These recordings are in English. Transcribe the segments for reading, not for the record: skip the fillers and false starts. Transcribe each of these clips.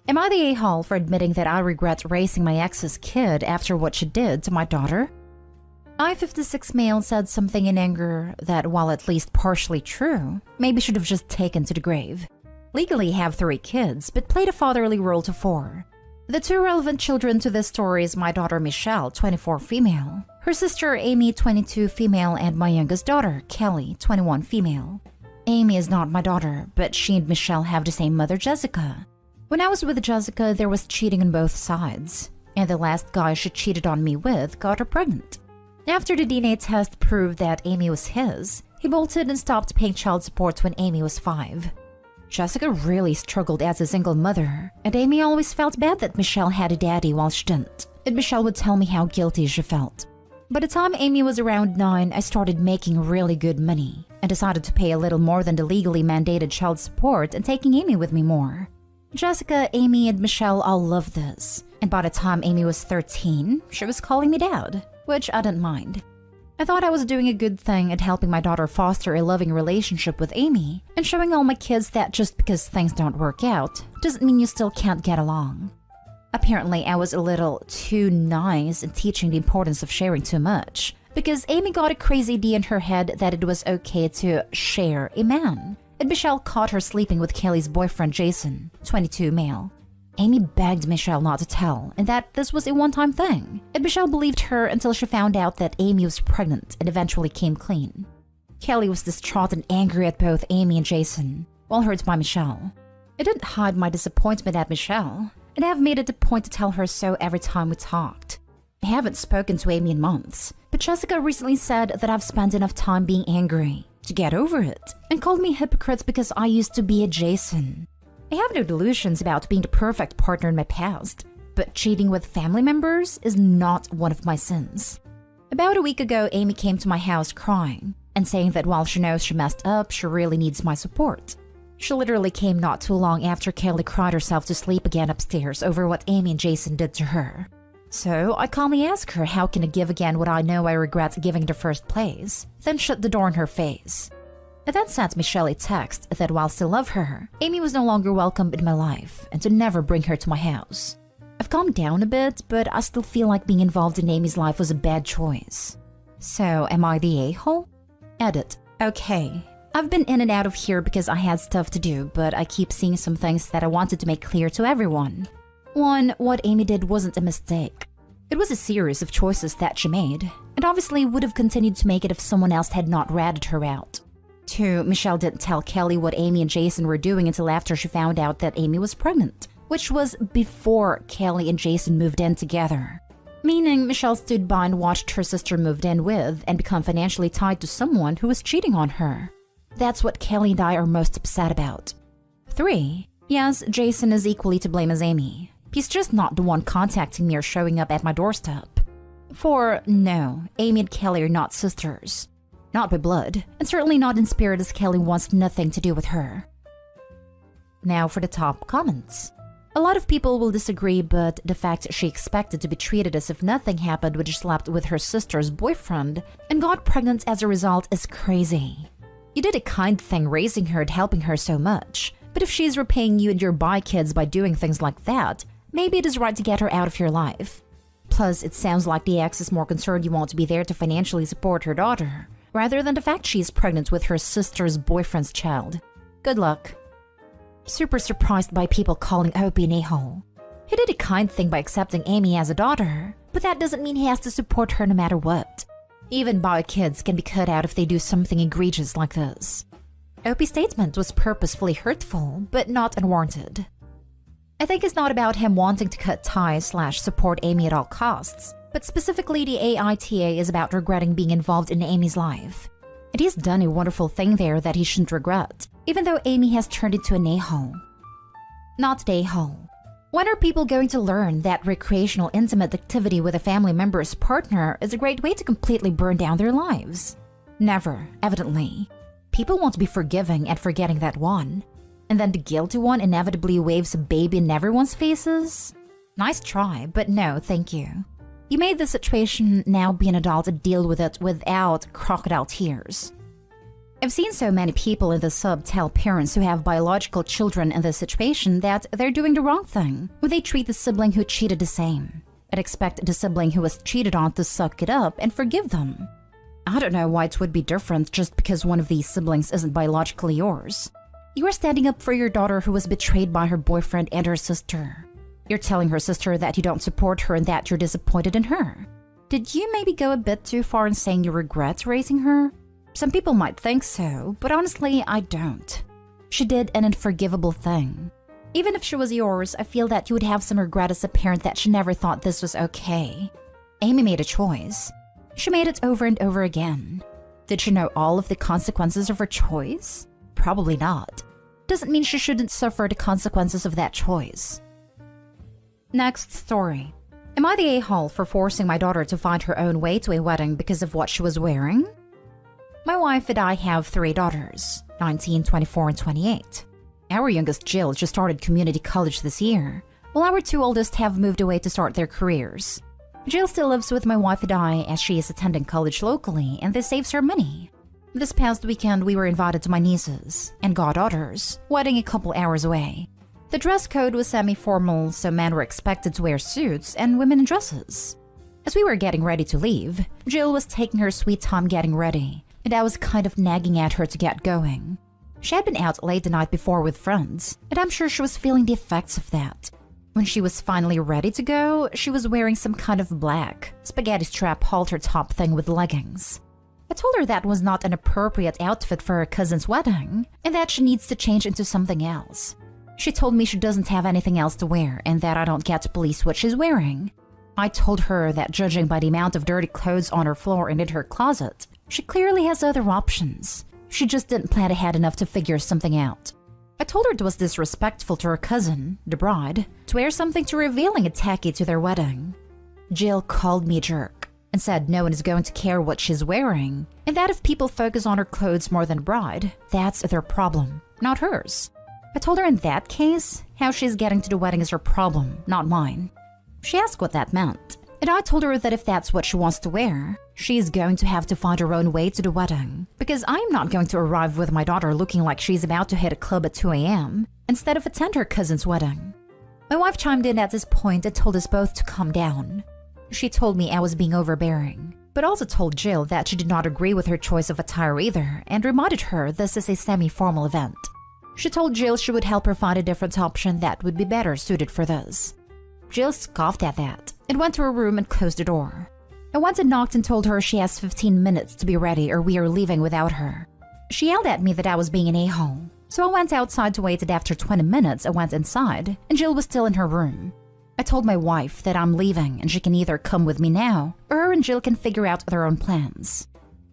Am I the a-hole for admitting that I regret raising my ex's kid after what she did to my daughter? I-56 male said something in anger that, while at least partially true, maybe should have just taken to the grave. Legally have 3 kids, but played a fatherly role to 4. The 2 relevant children to this story is my daughter Michelle, 24 female, her sister Amy, 22 female, and my youngest daughter, Kelly, 21 female. Amy is not my daughter, but she and Michelle have the same mother, Jessica. When I was with Jessica, there was cheating on both sides, and the last guy she cheated on me with got her pregnant. After the DNA test proved that Amy was his, he bolted and stopped paying child support when Amy was 5. Jessica really struggled as a single mother, and Amy always felt bad that Michelle had a daddy while she didn't, and Michelle would tell me how guilty she felt. By the time Amy was around 9, I started making really good money, and decided to pay a little more than the legally mandated child support and taking Amy with me more. Jessica, Amy, and Michelle all loved this, and by the time Amy was 13, she was calling me dad, which I didn't mind. I thought I was doing a good thing at helping my daughter foster a loving relationship with Amy, and showing all my kids that just because things don't work out doesn't mean you still can't get along. Apparently, I was a little too nice in teaching the importance of sharing too much, because Amy got a crazy idea in her head that it was okay to share a man, and Michelle caught her sleeping with Kelly's boyfriend Jason, 22 male. Amy begged Michelle not to tell, and that this was a one-time thing, and Michelle believed her until she found out that Amy was pregnant and eventually came clean. Kelly was distraught and angry at both Amy and Jason, while hurt by Michelle. I didn't hide my disappointment at Michelle, and I have made it a point to tell her so every time we talked. I haven't spoken to Amy in months, but Jessica recently said that I've spent enough time being angry to get over it, and called me hypocrite because I used to be a Jason. I have no delusions about being the perfect partner in my past, but cheating with family members is not one of my sins. About a week ago, Amy came to my house crying and saying that while she knows she messed up, she really needs my support. She literally came not too long after Kelly cried herself to sleep again upstairs over what Amy and Jason did to her. So I calmly asked her how can I give again what I know I regret giving in the first place, then shut the door in her face. I then sent Michelle a text that while I still love her, Amy was no longer welcome in my life and to never bring her to my house. I've calmed down a bit, but I still feel like being involved in Amy's life was a bad choice. So, am I the a-hole? Edit. Okay. I've been in and out of here because I had stuff to do, but I keep seeing some things that I wanted to make clear to everyone. 1. What Amy did wasn't a mistake. It was a series of choices that she made, and obviously would have continued to make it if someone else had not ratted her out. 2. Michelle didn't tell Kelly what Amy and Jason were doing until after she found out that Amy was pregnant, which was before Kelly and Jason moved in together. Meaning Michelle stood by and watched her sister moved in with and become financially tied to someone who was cheating on her. That's what Kelly and I are most upset about. 3. Yes, Jason is equally to blame as Amy. He's just not the one contacting me or showing up at my doorstep. 4. No, Amy and Kelly are not sisters. Not by blood, and certainly not in spirit as Kelly wants nothing to do with her. Now for the top comments. A lot of people will disagree, but the fact she expected to be treated as if nothing happened when she slept with her sister's boyfriend and got pregnant as a result is crazy. You did a kind thing raising her and helping her so much, but if she's repaying you and your bi kids by doing things like that, maybe it is right to get her out of your life. Plus, it sounds like the ex is more concerned you won't be there to financially support her daughter, rather than the fact she's pregnant with her sister's boyfriend's child. Good luck. Super surprised by people calling Opie an a-hole. He did a kind thing by accepting Amy as a daughter, but that doesn't mean he has to support her no matter what. Even bi kids can be cut out if they do something egregious like this. Opie's statement was purposefully hurtful, but not unwarranted. I think it's not about him wanting to cut ties/support Amy at all costs, but specifically the AITA is about regretting being involved in Amy's life. And he's done a wonderful thing there that he shouldn't regret, even though Amy has turned into an a-hole. Not the a-hole. When are people going to learn that recreational intimate activity with a family member's partner is a great way to completely burn down their lives? Never, evidently. People won't be forgiving and forgetting that one. And then the guilty one inevitably waves a baby in everyone's faces? Nice try, but no, thank you. You made the situation, now be an adult and deal with it without crocodile tears. I've seen so many people in the sub tell parents who have biological children in this situation that they're doing the wrong thing when they treat the sibling who cheated the same and expect the sibling who was cheated on to suck it up and forgive them. I don't know why it would be different just because one of these siblings isn't biologically yours. You are standing up for your daughter who was betrayed by her boyfriend and her sister. You're telling her sister that you don't support her and that you're disappointed in her. Did you maybe go a bit too far in saying you regret raising her? Some people might think so, but honestly, I don't. She did an unforgivable thing. Even if she was yours, I feel that you would have some regret as a parent that she never thought this was okay. Amy made a choice. She made it over and over again. Did she know all of the consequences of her choice? Probably not. Doesn't mean she shouldn't suffer the consequences of that choice. Next story. Am I the a-hole for forcing my daughter to find her own way to a wedding because of what she was wearing? My wife and I have 3 daughters, 19, 24, and 28. Our youngest, Jill, just started community college this year, while our 2 oldest have moved away to start their careers. Jill still lives with my wife and I as she is attending college locally, and this saves her money. This past weekend, we were invited to my niece's and goddaughter's wedding a couple hours away. The dress code was semi-formal, so men were expected to wear suits and women in dresses. As we were getting ready to leave, Jill was taking her sweet time getting ready, and I was kind of nagging at her to get going. She had been out late the night before with friends, and I'm sure she was feeling the effects of that. When she was finally ready to go, she was wearing some kind of black, spaghetti strap halter top thing with leggings. I told her that was not an appropriate outfit for her cousin's wedding, and that she needs to change into something else. She told me she doesn't have anything else to wear, and that I don't get to police what she's wearing. I told her that judging by the amount of dirty clothes on her floor and in her closet, she clearly has other options. She just didn't plan ahead enough to figure something out. I told her it was disrespectful to her cousin, the bride, to wear something too revealing and tacky to their wedding. Jill called me a jerk and said no one is going to care what she's wearing, and that if people focus on her clothes more than bride, that's their problem, not hers. I told her in that case, how she's getting to the wedding is her problem, not mine. She asked what that meant, and I told her that if that's what she wants to wear, she's going to have to find her own way to the wedding, because I'm not going to arrive with my daughter looking like she's about to hit a club at 2 a.m. instead of attend her cousin's wedding. My wife chimed in at this point and told us both to calm down. She told me I was being overbearing, but also told Jill that she did not agree with her choice of attire either and reminded her this is a semi-formal event. She told Jill she would help her find a different option that would be better suited for this. Jill scoffed at that and went to her room and closed the door. I went and knocked and told her she has 15 minutes to be ready or we are leaving without her. She yelled at me that I was being an a-hole, so I went outside to wait, and after 20 minutes I went inside and Jill was still in her room. I told my wife that I'm leaving and she can either come with me now or her and Jill can figure out their own plans.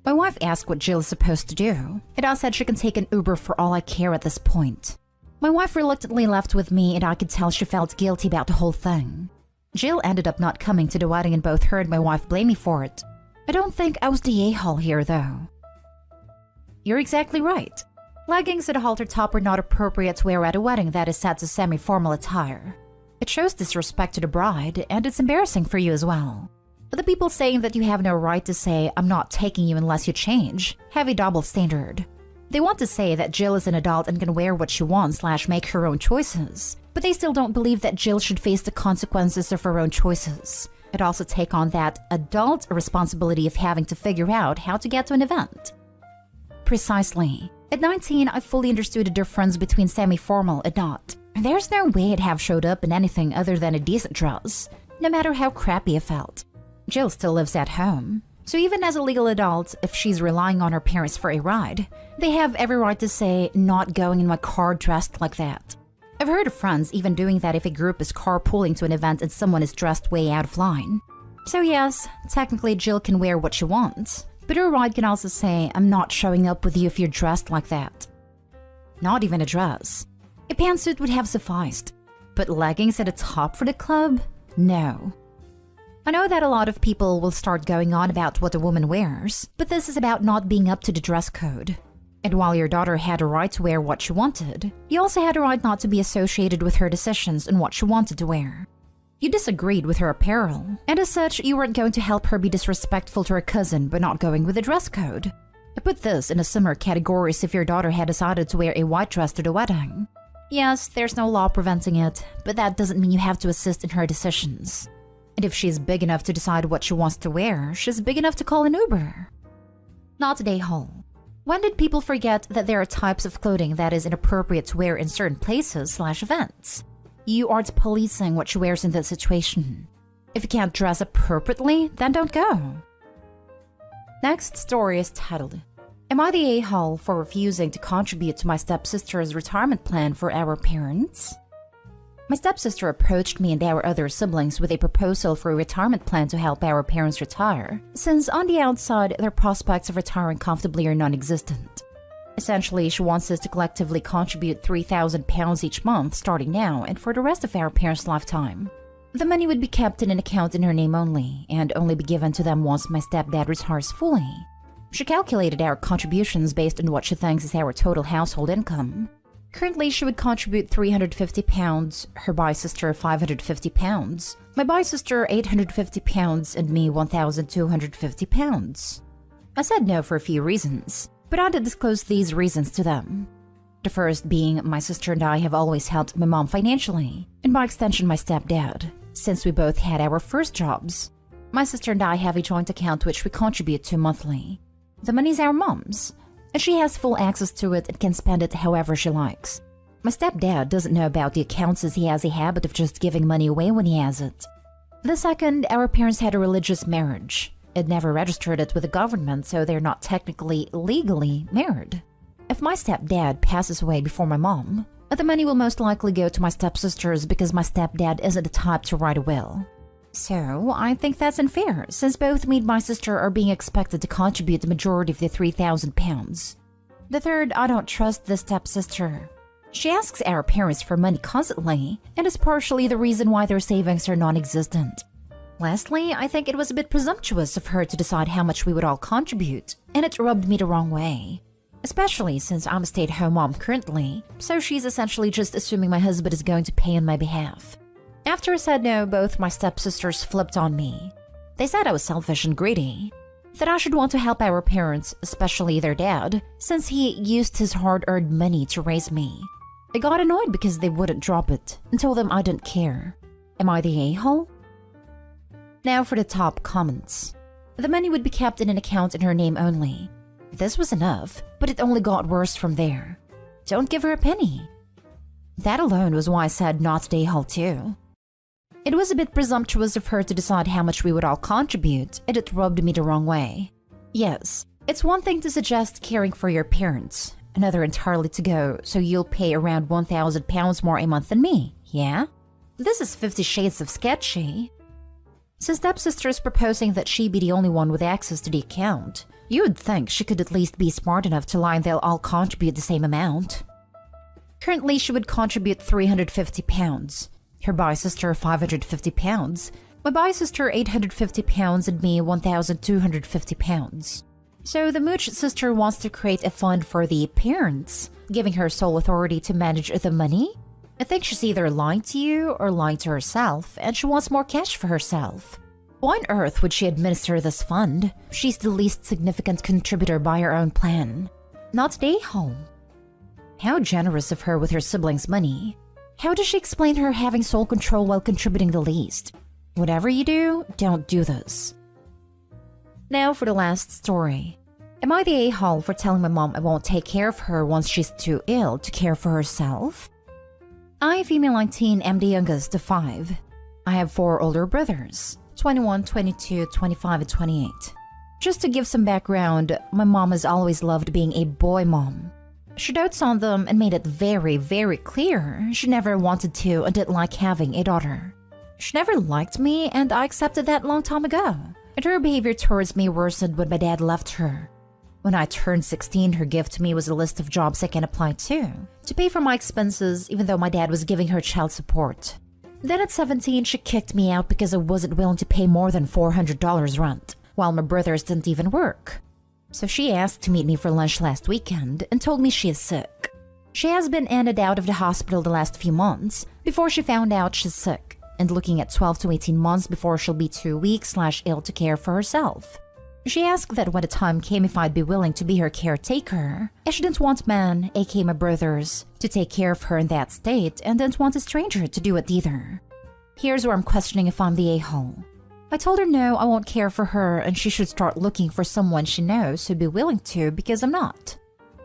My wife asked what Jill is supposed to do, and I said she can take an Uber for all I care at this point. My wife reluctantly left with me, and I could tell she felt guilty about the whole thing. Jill ended up not coming to the wedding, and both her and my wife blame me for it. I don't think I was the a-hole here, though. You're exactly right. Leggings and a halter top are not appropriate to wear at a wedding that is set to semi-formal attire. It shows disrespect to the bride, and it's embarrassing for you as well. But the people saying that you have no right to say, "I'm not taking you unless you change," have a double standard. They want to say that Jill is an adult and can wear what she wants / make her own choices, but they still don't believe that Jill should face the consequences of her own choices, and also take on that adult responsibility of having to figure out how to get to an event. Precisely. At 19, I fully understood the difference between semi-formal and not. There's no way I'd have showed up in anything other than a decent dress, no matter how crappy it felt. Jill still lives at home, so even as a legal adult, if she's relying on her parents for a ride, they have every right to say, "Not going in my car dressed like that." I've heard of friends even doing that if a group is carpooling to an event and someone is dressed way out of line. So yes, technically Jill can wear what she wants, but her ride can also say, "I'm not showing up with you if you're dressed like that." Not even a dress. A pantsuit would have sufficed, but leggings at a top for the club? No. I know that a lot of people will start going on about what a woman wears, but this is about not being up to the dress code. And while your daughter had a right to wear what she wanted, you also had a right not to be associated with her decisions on what she wanted to wear. You disagreed with her apparel, and as such, you weren't going to help her be disrespectful to her cousin by not going with the dress code. I put this in a similar category as if your daughter had decided to wear a white dress to the wedding. Yes, there's no law preventing it, but that doesn't mean you have to assist in her decisions. And if she's big enough to decide what she wants to wear, she's big enough to call an Uber. Not today, Hall. When did people forget that there are types of clothing that is inappropriate to wear in certain places/events? You aren't policing what she wears in that situation. If you can't dress appropriately, then don't go. Next story is titled, Am I the a-hole for refusing to contribute to my stepsister's retirement plan for our parents? My stepsister approached me and our other siblings with a proposal for a retirement plan to help our parents retire, since on the outside, their prospects of retiring comfortably are non-existent. Essentially, she wants us to collectively contribute £3,000 each month starting now and for the rest of our parents' lifetime. The money would be kept in an account in her name only, and only be given to them once my stepdad retires fully. She calculated our contributions based on what she thinks is our total household income. Currently, she would contribute £350, her bi-sister £550, my bi-sister £850, and me £1,250. I said no for a few reasons, but I did disclose these reasons to them. The first being my sister and I have always helped my mom financially, and by extension my stepdad, since we both had our first jobs. My sister and I have a joint account which we contribute to monthly. The money's our mom's, and she has full access to it and can spend it however she likes. My stepdad doesn't know about the accounts as he has a habit of just giving money away when he has it. The second, our parents had a religious marriage. It never registered it with the government, so they're not technically legally married. If my stepdad passes away before my mom, the money will most likely go to my stepsisters because my stepdad isn't the type to write a will. So, I think that's unfair, since both me and my sister are being expected to contribute the majority of the £3,000. The third, I don't trust this stepsister. She asks our parents for money constantly, and is partially the reason why their savings are non-existent. Lastly, I think it was a bit presumptuous of her to decide how much we would all contribute, and it rubbed me the wrong way. Especially since I'm a stay-at-home mom currently, so she's essentially just assuming my husband is going to pay on my behalf. After I said no, both my stepsisters flipped on me. They said I was selfish and greedy, that I should want to help our parents, especially their dad, since he used his hard-earned money to raise me. I got annoyed because they wouldn't drop it, and told them I didn't care. Am I the a-hole? Now for the top comments. The money would be kept in an account in her name only. This was enough, but it only got worse from there. Don't give her a penny. That alone was why I said not the a-hole too. It was a bit presumptuous of her to decide how much we would all contribute, and it rubbed me the wrong way. Yes, it's one thing to suggest caring for your parents, another entirely to go, so you'll pay around £1,000 more a month than me, yeah? This is 50 shades of sketchy. Since stepsister is proposing that she be the only one with access to the account, you would think she could at least be smart enough to lie and they'll all contribute the same amount. Currently, she would contribute £350. Her bi-sister £550, my bi-sister £850, and me £1,250. So the mooch sister wants to create a fund for the parents, giving her sole authority to manage the money? I think she's either lying to you or lying to herself, and she wants more cash for herself. Why on earth would she administer this fund? She's the least significant contributor by her own plan. Not the a-hole. How generous of her with her siblings' money. How does she explain her having sole control while contributing the least? Whatever you do, don't do this. Now for the last story. Am I the a-hole for telling my mom I won't take care of her once she's too ill to care for herself? I, female 19, am the youngest of 5. I have 4 older brothers, 21, 22, 25, and 28. Just to give some background, my mom has always loved being a boy mom. She dotes on them and made it very, very clear she never wanted to and didn't like having a daughter. She never liked me, and I accepted that long time ago. And her behavior towards me worsened when my dad left her. When I turned 16, her gift to me was a list of jobs I can apply to pay for my expenses, even though my dad was giving her child support. Then at 17, she kicked me out because I wasn't willing to pay more than $400 rent, while my brothers didn't even work. So she asked to meet me for lunch last weekend and told me she is sick. She has been in and out of the hospital the last few months before she found out she's sick, and looking at 12 to 18 months before she'll be too weak/ill to care for herself. She asked that when the time came if I'd be willing to be her caretaker, as she didn't want men, aka my brothers, to take care of her in that state and didn't want a stranger to do it either. Here's where I'm questioning if I'm the a-hole. I told her no, I won't care for her and she should start looking for someone she knows who'd be willing to because I'm not.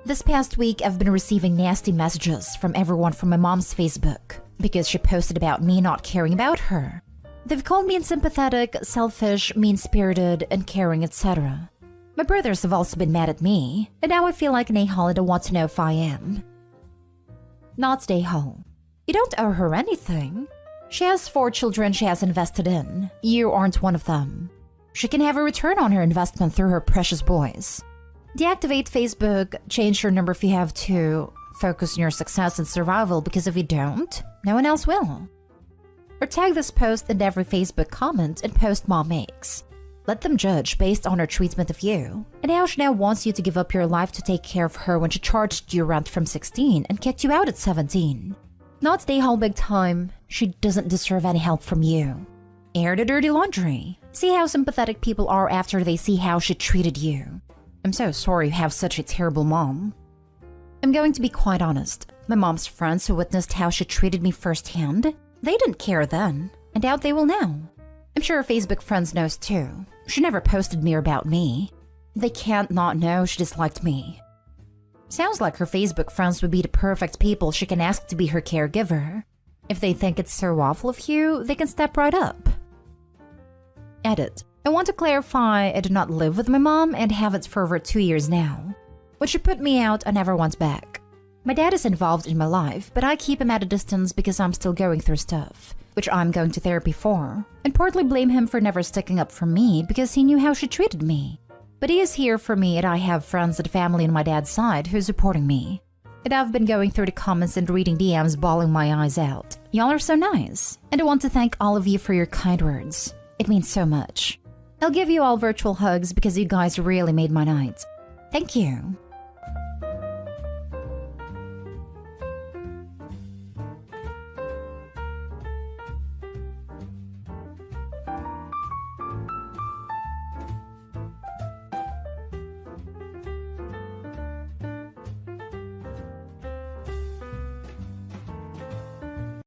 This past week, I've been receiving nasty messages from everyone from my mom's Facebook because she posted about me not caring about her. They've called me unsympathetic, selfish, mean-spirited, uncaring, etc. My brothers have also been mad at me, and now I feel like an a-hole and I want to know if I am. Not the a-hole. You don't owe her anything. She has 4 children she has invested in. You aren't one of them. She can have a return on her investment through her precious boys. Deactivate Facebook, change your number if you have to, focus on your success and survival because if you don't, no one else will. Or tag this post in every Facebook comment and post mom makes. Let them judge based on her treatment of you, and how she now wants you to give up your life to take care of her when she charged you rent from 16 and kicked you out at 17. Not stay home big time, she doesn't deserve any help from you. Air the dirty laundry. See how sympathetic people are after they see how she treated you. I'm so sorry you have such a terrible mom. I'm going to be quite honest. My mom's friends who witnessed how she treated me firsthand, they didn't care then, and doubt they will now. I'm sure her Facebook friends knows too. She never posted me or about me. They can't not know she disliked me. Sounds like her Facebook friends would be the perfect people she can ask to be her caregiver. If they think it's so awful of you, they can step right up. Edit. I want to clarify I do not live with my mom and haven't for over 2 years now. When she put me out, I never went back. My dad is involved in my life, but I keep him at a distance because I'm still going through stuff, which I'm going to therapy for, and partly blame him for never sticking up for me because he knew how she treated me. But he is here for me and I have friends and family on my dad's side who's supporting me. And I've been going through the comments and reading DMs bawling my eyes out. Y'all are so nice, and I want to thank all of you for your kind words. It means so much. I'll give you all virtual hugs because you guys really made my night. Thank you.